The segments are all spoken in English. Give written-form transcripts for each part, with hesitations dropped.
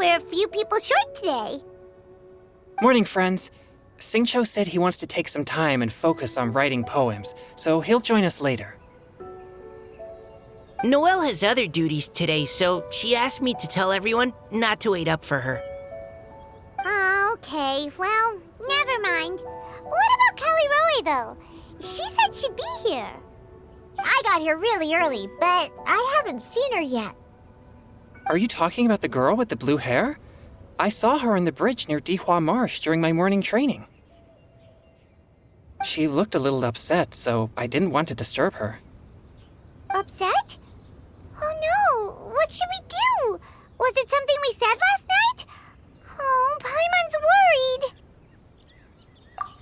we're a few people short today. Morning, friends. Xingqiu said he wants to take some time and focus on writing poems, so he'll join us later. Noelle has other duties today, so she asked me to tell everyone not to wait up for her. Oh, okay. Well, never mind. What about Callie Roy, though? She said she'd be here. I got here really early, but I haven't seen her yet. Are you talking about the girl with the blue hair? I saw her on the bridge near Dihua Marsh during my morning training. She looked a little upset, so I didn't want to disturb her. Upset? Oh no! What should we do? Was it something we said last night? Oh, Paimon's worried.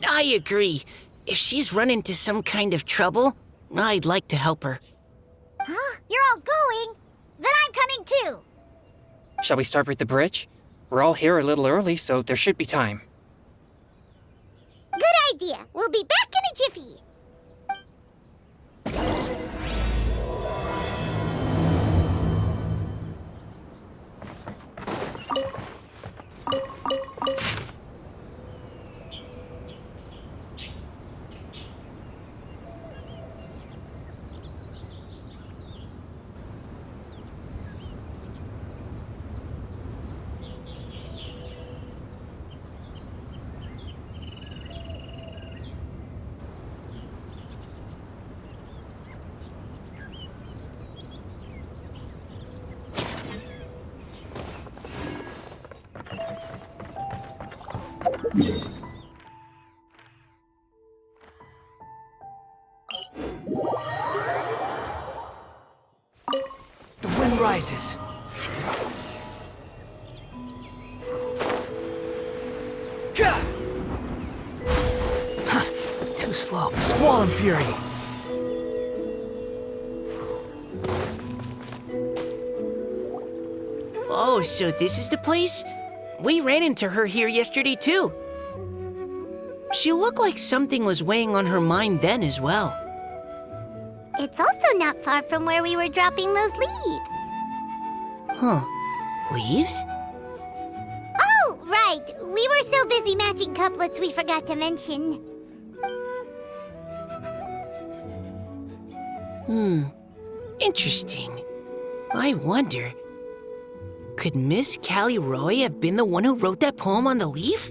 I agree. If she's run into some kind of trouble, I'd like to help her. Huh? You're all going? Then I'm coming too. Shall we start with the bridge? We're all here a little early, so there should be time. Good idea. We'll be back in a jiffy. The wind rises. Gah! Huh, too slow. Squall and fury. Oh, so this is the place? We ran into her here yesterday, too. She looked like something was weighing on her mind then as well. It's also not far from where we were dropping those leaves. Huh. Leaves? Oh, right. We were so busy matching couplets we forgot to mention. Interesting. I wonder, could Miss Callie Roy have been the one who wrote that poem on the leaf?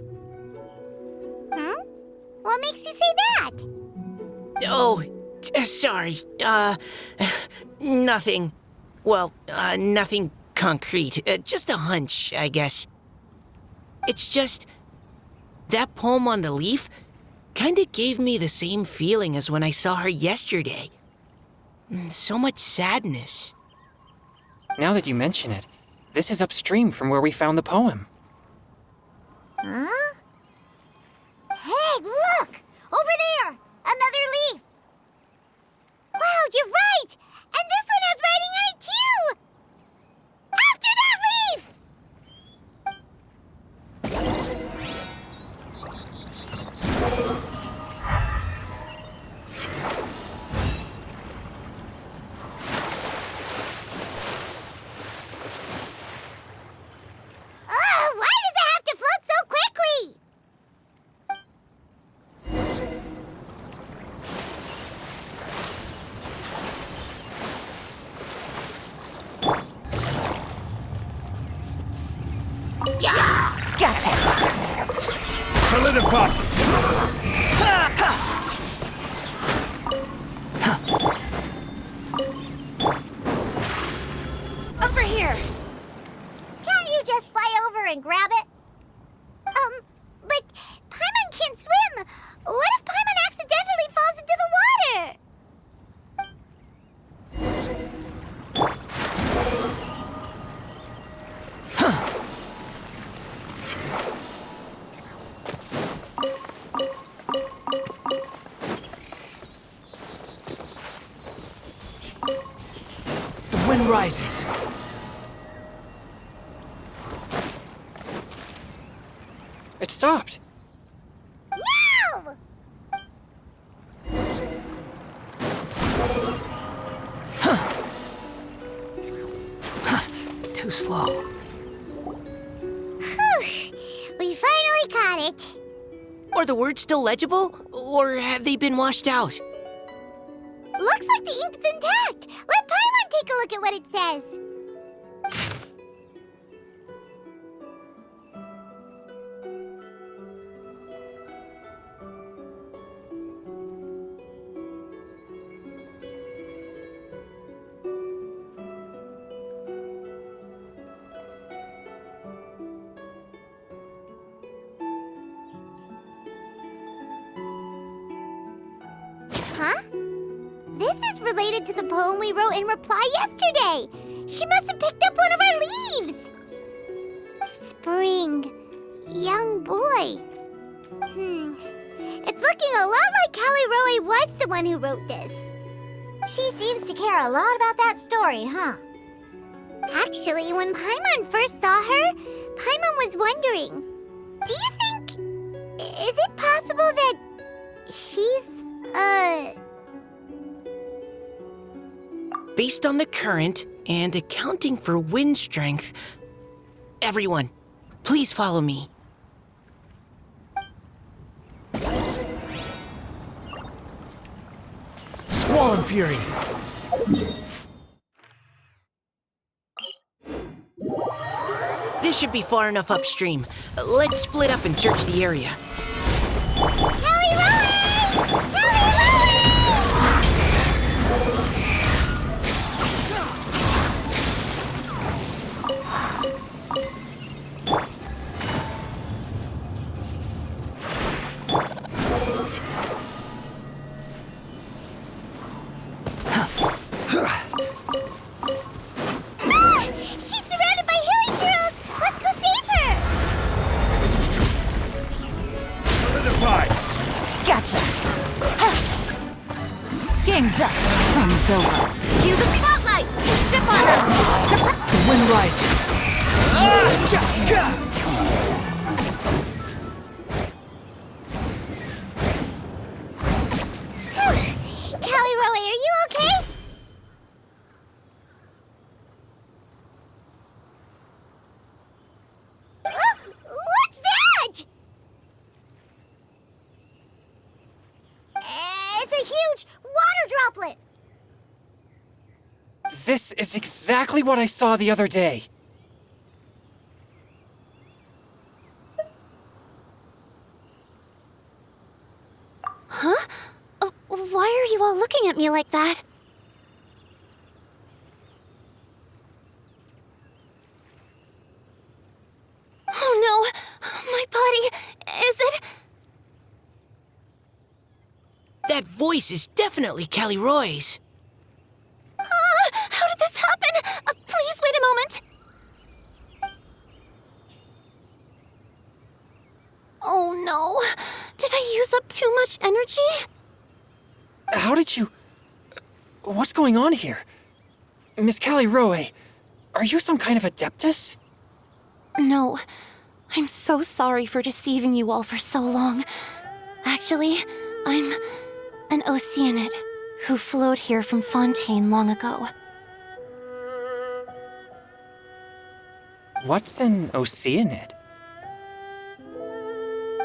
What makes you say that? Oh, sorry. Nothing. Well, nothing concrete. Just a hunch, I guess. It's just, that poem on the leaf kinda gave me the same feeling as when I saw her yesterday. So much sadness. Now that you mention it, this is upstream from where we found the poem. Huh? Hey, look! Over there! Another leaf! Wow, you're right! And this one has writing on it, too! After that leaf! Why does it have to float so quickly? Gotcha! Solidify! Over here! Can't you just fly over and grab it? But Paimon can't swim! What if Paimon accidentally falls into the water? The wind rises. It stopped. No! Too slow. it. Are the words still legible, or have they been washed out? Looks like the ink's intact. Let Paimon take a look at what it says. Huh? This is related to the poem we wrote in reply yesterday. She must have picked up one of our leaves. Spring. Young boy. It's looking a lot like Callie Roe was the one who wrote this. She seems to care a lot about that story, huh? Actually, when Paimon first saw her, Paimon was wondering, do you think... is it possible that she's, Based on the current and accounting for wind strength, everyone, please follow me. Squall and fury. This should be far enough upstream. Let's split up and search the area. Callie Roe! Callie Roe! She's surrounded by hilly turtles! Let's go save her! Solidify. Gotcha. Game's up. Fun's over. Cue the spotlight! Step on her! The wind rises. Callie Roe, are you okay? What's that? It's a huge water droplet. This is exactly what I saw the other day. Huh? Why are you all looking at me like that? Oh no! My body... is it... That voice is definitely Callie Roy's. How did this happen? Please wait a moment. Oh no. Did I use up too much energy? How did you... What's going on here? Miss Callie Roe, are you some kind of adeptus? No. I'm so sorry for deceiving you all for so long. Actually, I'm an Oceanid who flowed here from Fontaine long ago. What's an Oceanid?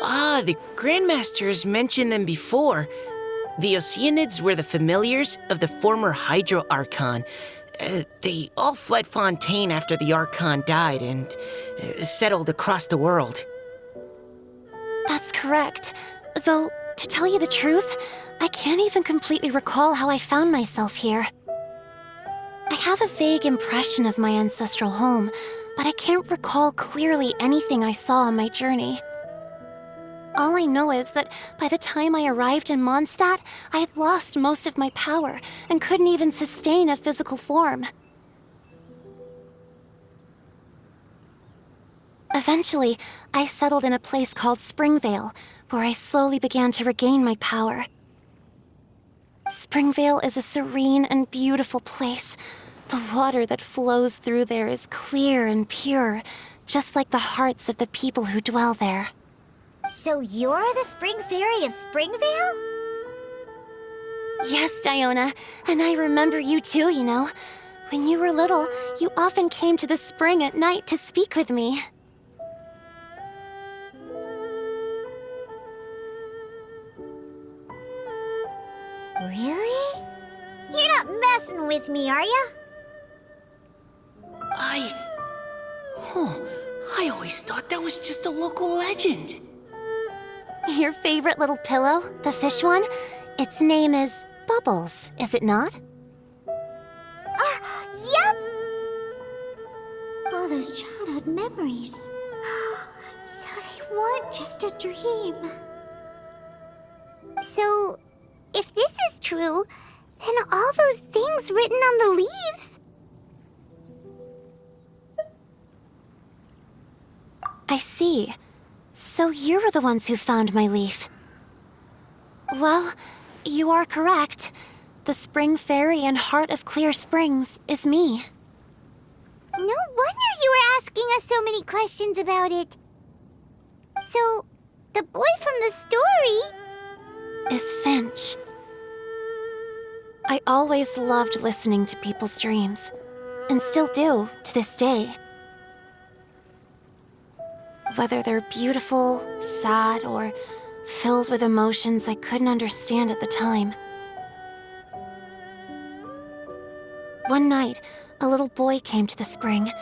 Ah, the Grandmaster has mentioned them before. The Oceanids were the familiars of the former Hydro Archon. They all fled Fontaine after the Archon died and settled across the world. That's correct. Though, to tell you the truth, I can't even completely recall how I found myself here. I have a vague impression of my ancestral home, but I can't recall clearly anything I saw on my journey. All I know is that by the time I arrived in Mondstadt, I had lost most of my power and couldn't even sustain a physical form. Eventually, I settled in a place called Springvale, where I slowly began to regain my power. Springvale is a serene and beautiful place. The water that flows through there is clear and pure, just like the hearts of the people who dwell there. So you're the Spring Fairy of Springvale? Yes, Diona, and I remember you too, you know. When you were little, you often came to the spring at night to speak with me. Really? You're not messing with me, are ya? I always thought that was just a local legend. Your favorite little pillow, the fish one? Its name is Bubbles, is it not? Yup! All those childhood memories. So they weren't just a dream. So, if this is true, then all those things written on the leaves... I see. So you were the ones who found my leaf. Well, you are correct. The Spring Fairy and Heart of Clear Springs is me. No wonder you were asking us so many questions about it. So, the boy from the story... Is Finch. I always loved listening to people's dreams, and still do to this day. Whether they're beautiful, sad, or filled with emotions I couldn't understand at the time. One night, a little boy came to the spring.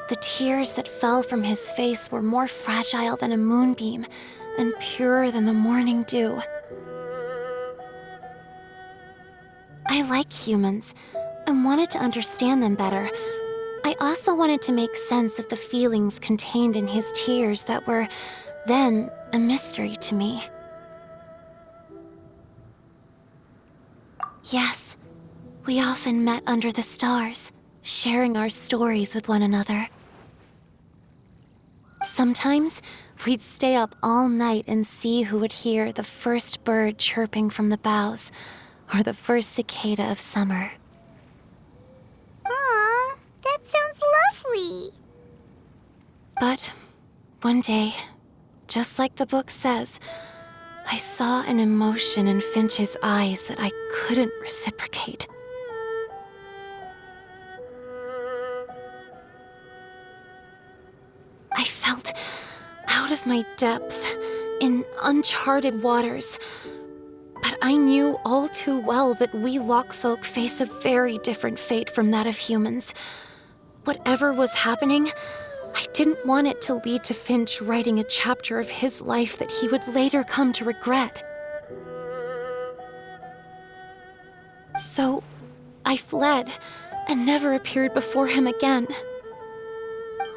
The tears that fell from his face were more fragile than a moonbeam and purer than the morning dew. I like humans and wanted to understand them better. I also wanted to make sense of the feelings contained in his tears that were, then, a mystery to me. Yes, we often met under the stars, sharing our stories with one another. Sometimes, we'd stay up all night and see who would hear the first bird chirping from the boughs, or the first cicada of summer. Aw, that sounds lovely. But one day, just like the book says, I saw an emotion in Finch's eyes that I couldn't reciprocate. I felt out of my depth, in uncharted waters. But I knew all too well that we Lockfolk face a very different fate from that of humans. Whatever was happening, I didn't want it to lead to Finch writing a chapter of his life that he would later come to regret. So, I fled and never appeared before him again.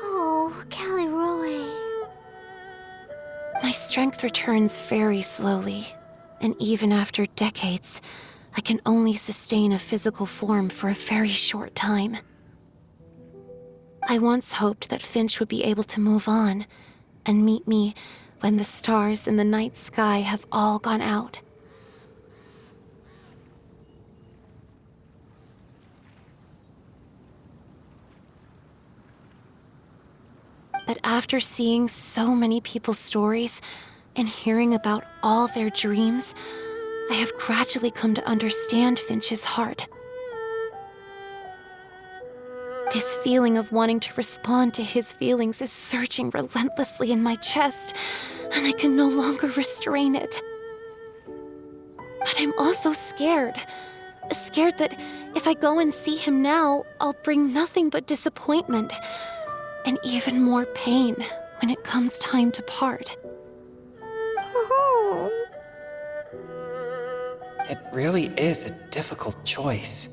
Oh, Caliroe. My strength returns very slowly, and even after decades, I can only sustain a physical form for a very short time. I once hoped that Finch would be able to move on and meet me when the stars in the night sky have all gone out. But after seeing so many people's stories and hearing about all their dreams, I have gradually come to understand Finch's heart. This feeling of wanting to respond to his feelings is surging relentlessly in my chest, and I can no longer restrain it. But I'm also scared. Scared that if I go and see him now, I'll bring nothing but disappointment and even more pain when it comes time to part. Oh. It really is a difficult choice.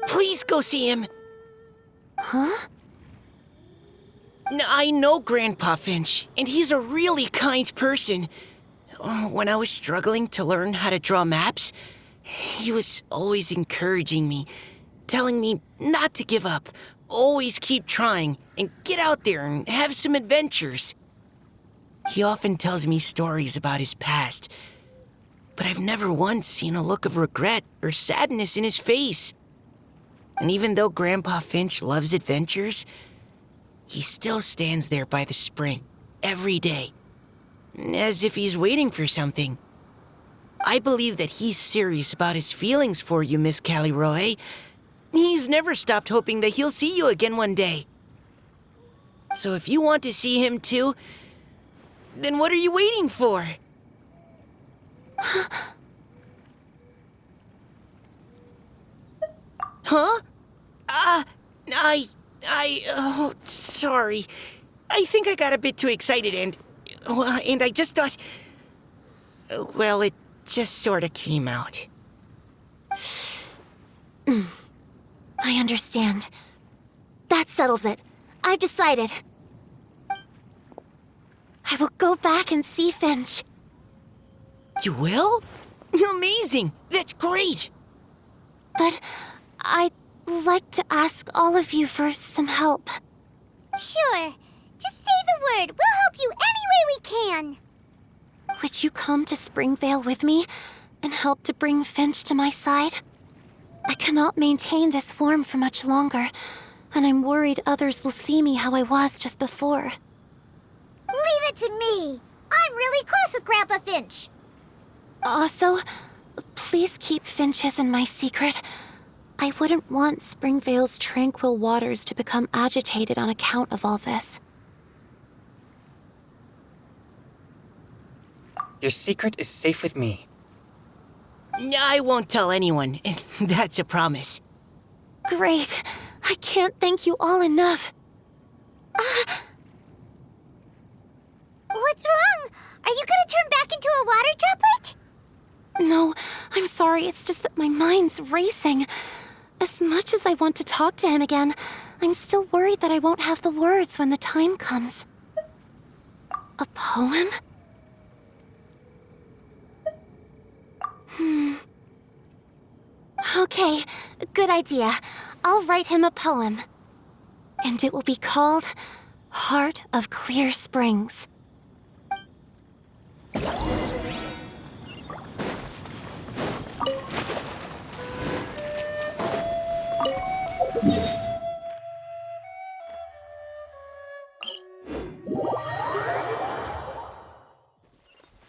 Please go see him. Huh? I know Grandpa Finch, and he's a really kind person. When I was struggling to learn how to draw maps, he was always encouraging me, telling me not to give up, always keep trying, and get out there and have some adventures. He often tells me stories about his past, but I've never once seen a look of regret or sadness in his face. And even though Grandpa Finch loves adventures, he still stands there by the spring every day, as if he's waiting for something. I believe that he's serious about his feelings for you, Miss Caliroe. He's never stopped hoping that he'll see you again one day. So if you want to see him too, then what are you waiting for? Huh? Oh, sorry. I think I got a bit too excited and I just thought, well, it just sort of came out. I understand. That settles it. I've decided. I will go back and see Finch. You will? Amazing! That's great! But I'd like to ask all of you for some help. Sure. Just say the word. We'll help you any way we can. Would you come to Springvale with me and help to bring Finch to my side? I cannot maintain this form for much longer, and I'm worried others will see me how I was just before. Leave it to me. I'm really close with Grandpa Finch. Also, please keep Finch's in my secret. I wouldn't want Springvale's tranquil waters to become agitated on account of all this. Your secret is safe with me. I won't tell anyone. That's a promise. Great. I can't thank you all enough. What's wrong? Are you gonna turn back into a water droplet? No, I'm sorry. It's just that my mind's racing. As much as I want to talk to him again, I'm still worried that I won't have the words when the time comes. A poem? Okay, good idea. I'll write him a poem. And it will be called Heart of Clear Springs.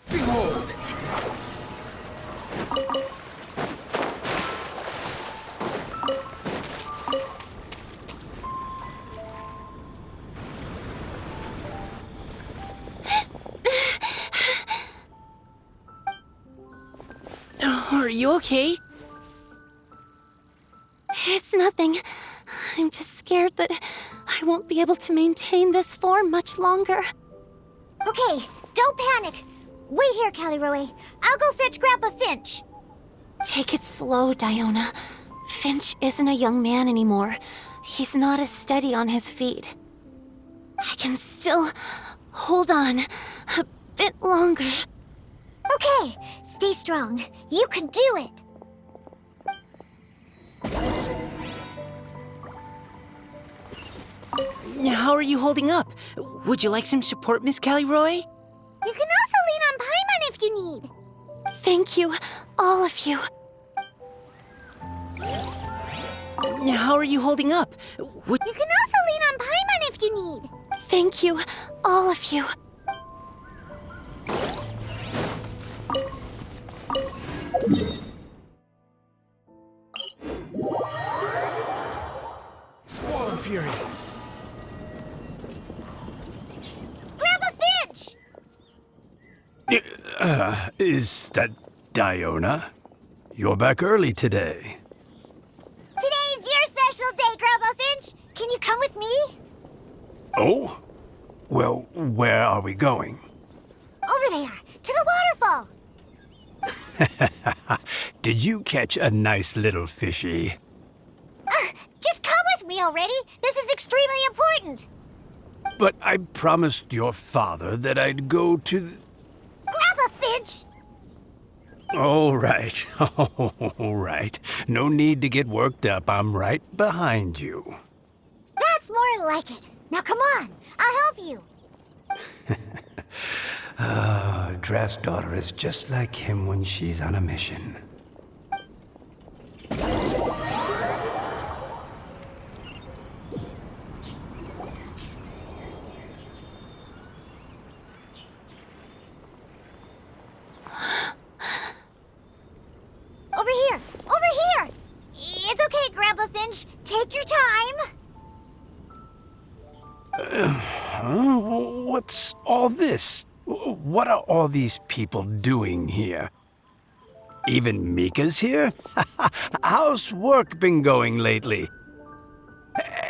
Behold! Are you okay? It's nothing. I'm just scared that I won't be able to maintain this form much longer. Okay, don't panic. Wait here, Caliroe. I'll go fetch Grandpa Finch. Take it slow, Diona. Finch isn't a young man anymore. He's not as steady on his feet. I can still hold on a bit longer. Okay, stay strong. You can do it. How are you holding up? Would you like some support, Miss Caliroy? You can also lean on Paimon if you need. Thank you, all of you. How are you holding up? Would You can also lean on Paimon if you need. Thank you, all of you. Squall and Fury! Grandpa Finch! Is that Diona? You're back early today. Today's your special day, Grandpa Finch. Can you come with me? Oh? Well, where are we going? Over there, to the waterfall. Did you catch a nice little fishy? Just come with me already. This is extremely important. But I promised your father that I'd go to the... Grandpa Finch! All right, all right. No need to get worked up. I'm right behind you. That's more like it. Now come on, I'll help you. Draft's daughter is just like him when she's on a mission. Over here, over here. It's okay, Grandpa Finch. Take your time. What's all this? What are all these people doing here? Even Mika's here? How's work been going lately?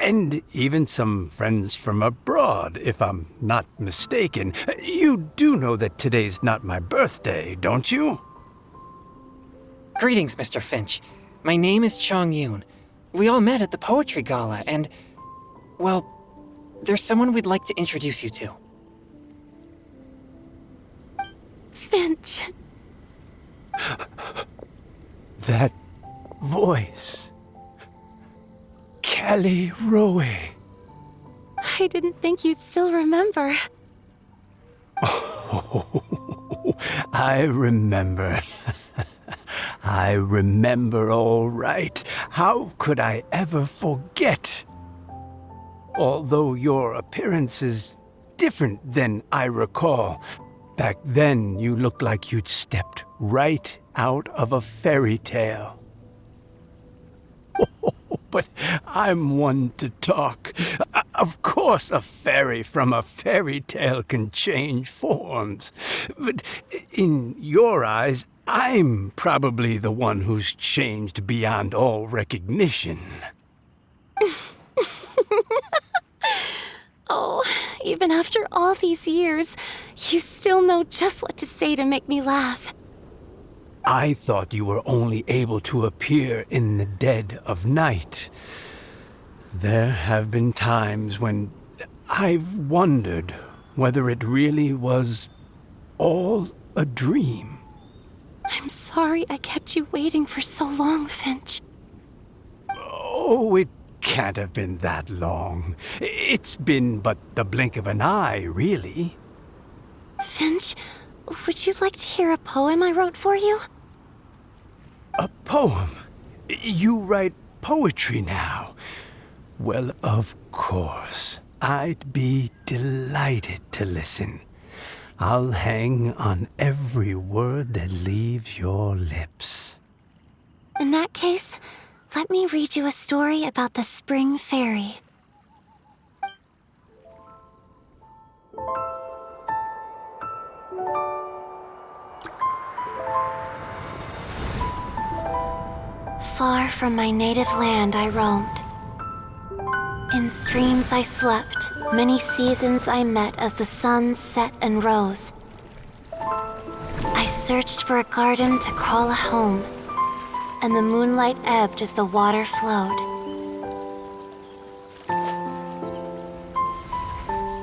And even some friends from abroad, if I'm not mistaken. You do know that today's not my birthday, don't you? Greetings, Mr. Finch. My name is Xingqiu. We all met at the poetry gala, and, well, there's someone we'd like to introduce you to. Finch. That voice. Kelly Rowe. I didn't think you'd still remember. Oh, I remember. I remember all right. How could I ever forget? Although your appearance is different than I recall, back then you looked like you'd stepped right out of a fairy tale. But I'm one to talk. Of course a fairy from a fairy tale can change forms. But in your eyes, I'm probably the one who's changed beyond all recognition. Oh, even after all these years, you still know just what to say to make me laugh. I thought you were only able to appear in the dead of night. There have been times when I've wondered whether it really was all a dream. I'm sorry I kept you waiting for so long, Finch. Oh, it can't have been that long. It's been but the blink of an eye, really. Finch, would you like to hear a poem I wrote for you? A poem? You write poetry now? Well, of course. I'd be delighted to listen. I'll hang on every word that leaves your lips. In that case, let me read you a story about the spring fairy. Far from my native land I roamed. In streams I slept, many seasons I met as the sun set and rose. I searched for a garden to call a home, and the moonlight ebbed as the water flowed.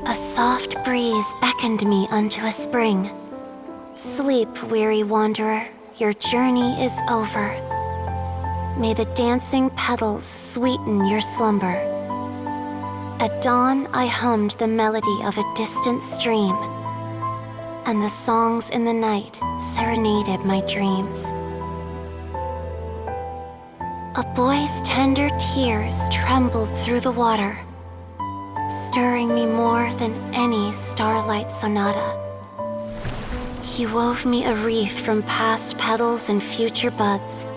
A soft breeze beckoned me unto a spring. Sleep, weary wanderer, your journey is over. May the dancing petals sweeten your slumber. At dawn, I hummed the melody of a distant stream, and the songs in the night serenaded my dreams. A boy's tender tears trembled through the water, stirring me more than any starlight sonata. He wove me a wreath from past petals and future buds.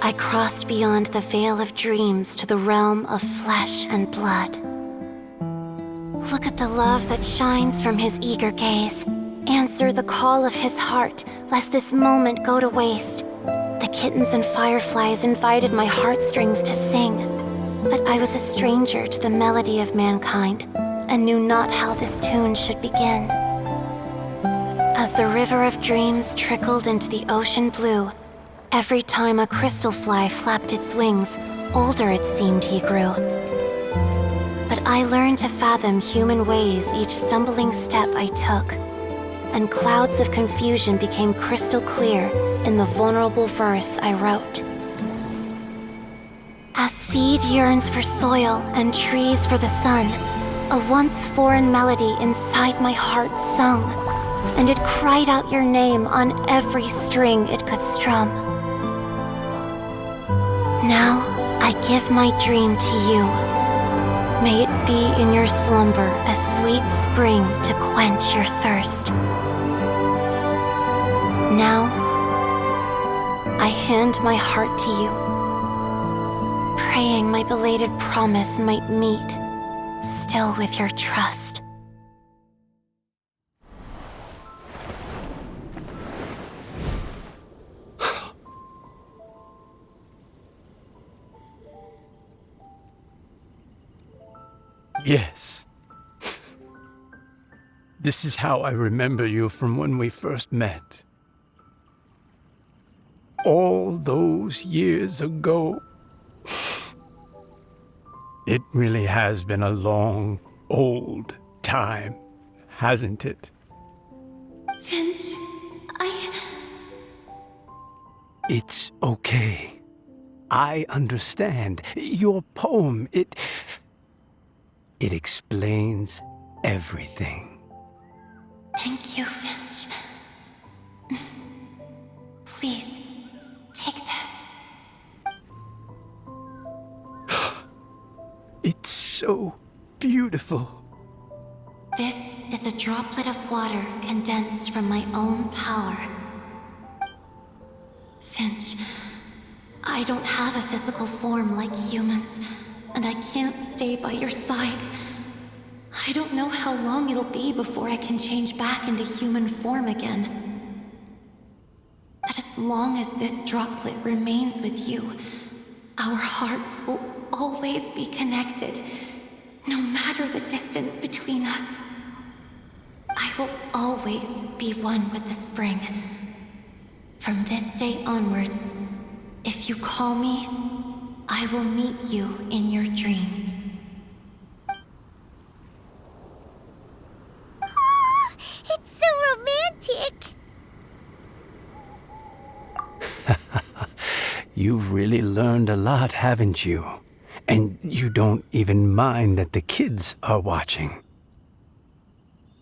I crossed beyond the veil of dreams to the realm of flesh and blood. Look at the love that shines from his eager gaze. Answer the call of his heart, lest this moment go to waste. The kittens and fireflies invited my heartstrings to sing, but I was a stranger to the melody of mankind, and knew not how this tune should begin. As the river of dreams trickled into the ocean blue, every time a crystal fly flapped its wings, older it seemed he grew. But I learned to fathom human ways each stumbling step I took, and clouds of confusion became crystal clear in the vulnerable verse I wrote. As seed yearns for soil and trees for the sun, a once foreign melody inside my heart sung, and it cried out your name on every string it could strum. Now I give my dream to you. May it be in your slumber a sweet spring to quench your thirst. Now, I hand my heart to you, praying my belated promise might meet, still with your trust. Yes. This is how I remember you from when we first met. All those years ago. It really has been a long, old time, hasn't it? Finch, It's okay. I understand. Your poem, it explains everything. Thank you, Finch. Please, take this. It's so beautiful. This is a droplet of water condensed from my own power. Finch, I don't have a physical form like humans, and I can't stay by your side. I don't know how long it'll be before I can change back into human form again. But as long as this droplet remains with you, our hearts will always be connected, no matter the distance between us. I will always be one with the spring. From this day onwards, if you call me, I will meet you in your dreams. Oh, it's so romantic. You've really learned a lot, haven't you? And you don't even mind that the kids are watching.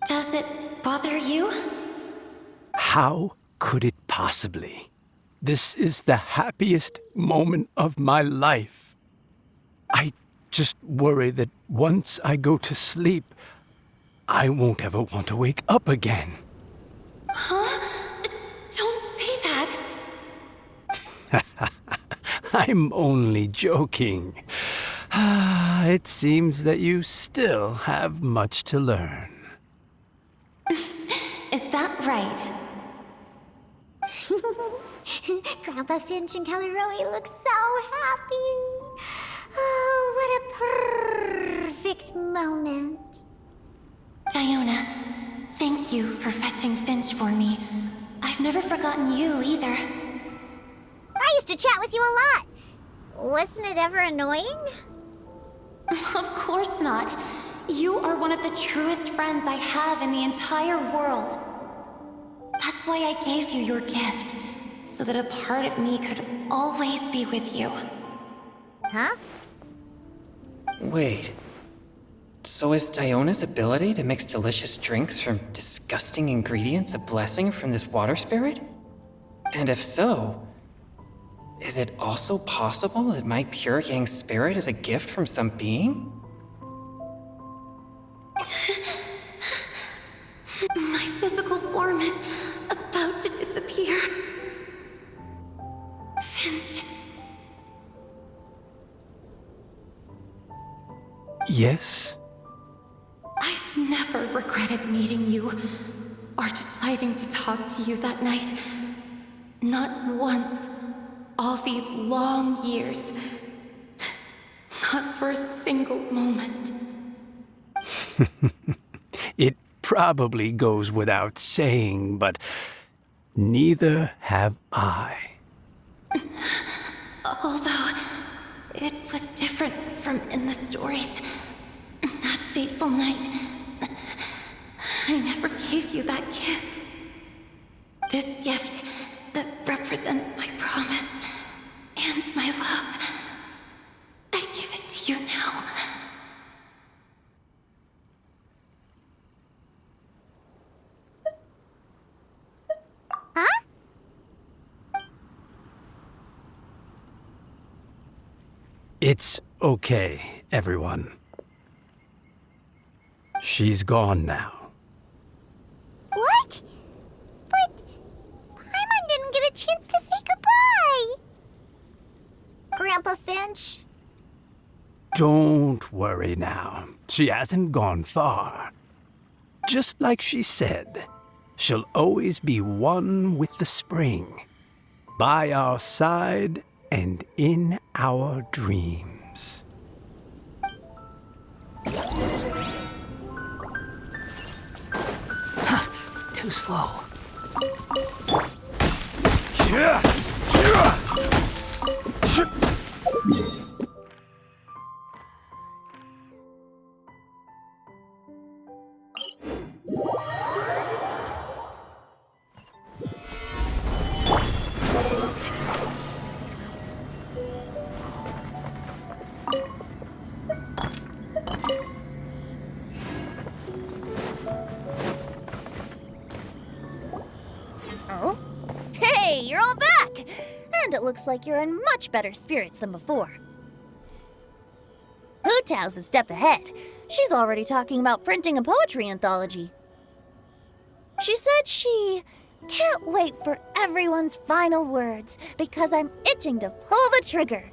Does it bother you? How could it possibly? This is the happiest moment of my life. I just worry that once I go to sleep, I won't ever want to wake up again. Huh? Don't say that. I'm only joking. It seems that you still have much to learn. Is that right? Grandpa Finch and Kelly Rowie look so happy. Oh, what a perfect moment. Diona, thank you for fetching Finch for me. I've never forgotten you either. I used to chat with you a lot. Wasn't it ever annoying? Of course not. You are one of the truest friends I have in the entire world. That's why I gave you your gift, so that a part of me could always be with you. Huh? Wait. So is Diona's ability to mix delicious drinks from disgusting ingredients a blessing from this water spirit? And if so, is it also possible that my pure yang spirit is a gift from some being? My physical form is about to disappear. Finch, Yes? I've never regretted meeting you or deciding to talk to you that night. Not once. All these long years. Not for a single moment. It probably goes without saying, but neither have I. Although, it was different from in the stories. That fateful night, I never gave you that kiss. This gift that represents my promise and my love, I give it to you now. Huh? It's okay, everyone. She's gone now. What? But Paimon didn't get a chance to say goodbye. Grandpa Finch? Don't worry now. She hasn't gone far. Just like she said, she'll always be one with the spring, by our side and in our dreams. too slow. Oh? Hey, you're all back! And it looks like you're in much better spirits than before. Hu Tao's a step ahead. She's already talking about printing a poetry anthology. She said she can't wait for everyone's final words because I'm itching to pull the trigger.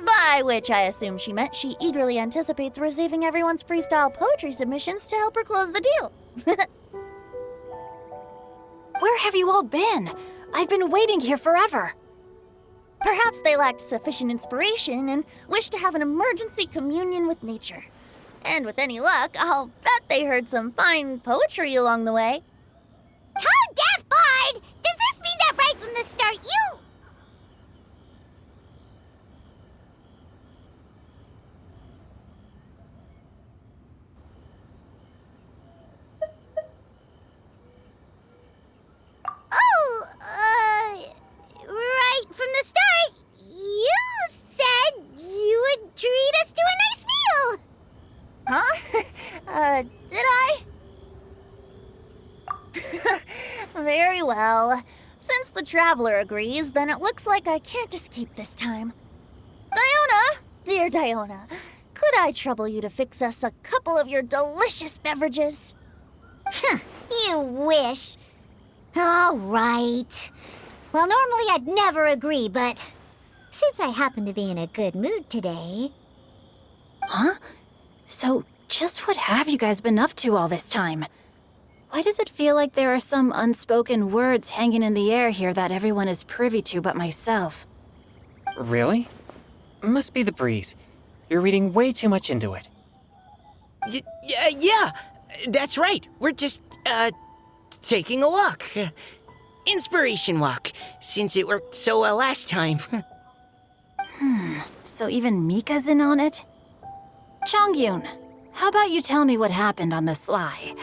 By which I assume she meant she eagerly anticipates receiving everyone's freestyle poetry submissions to help her close the deal. Where have you all been? I've been waiting here forever. Perhaps they lacked sufficient inspiration and wished to have an emergency communion with nature. And with any luck, I'll bet they heard some fine poetry along the way. Code Death Bard! Does this mean that right from the start you... right from the start, you said you would treat us to a nice meal! Huh? Did I? Very well. Since the Traveler agrees, then it looks like I can't escape this time. Diona, dear Diona, could I trouble you to fix us a couple of your delicious beverages? You wish. All right. Well, normally I'd never agree, but since I happen to be in a good mood today... Huh? So, just what have you guys been up to all this time? Why does it feel like there are some unspoken words hanging in the air here that everyone is privy to but myself? Really? Must be the breeze. You're reading way too much into it. Yeah, that's right. We're just, taking a walk. Inspiration walk, since it worked so well last time. So even Mika's in on it? Chongyun, how about you tell me what happened on the sly?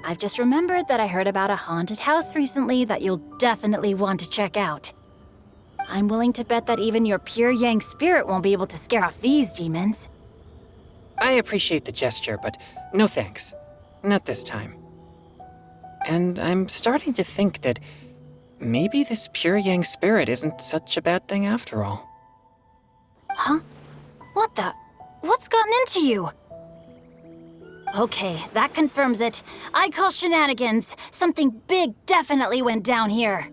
I've just remembered that I heard about a haunted house recently that you'll definitely want to check out. I'm willing to bet that even your pure yang spirit won't be able to scare off these demons. I appreciate the gesture, but no thanks. Not this time. And I'm starting to think that maybe this pure yang spirit isn't such a bad thing after all. Huh? What the? What's gotten into you? Okay, that confirms it. I call shenanigans. Something big definitely went down here.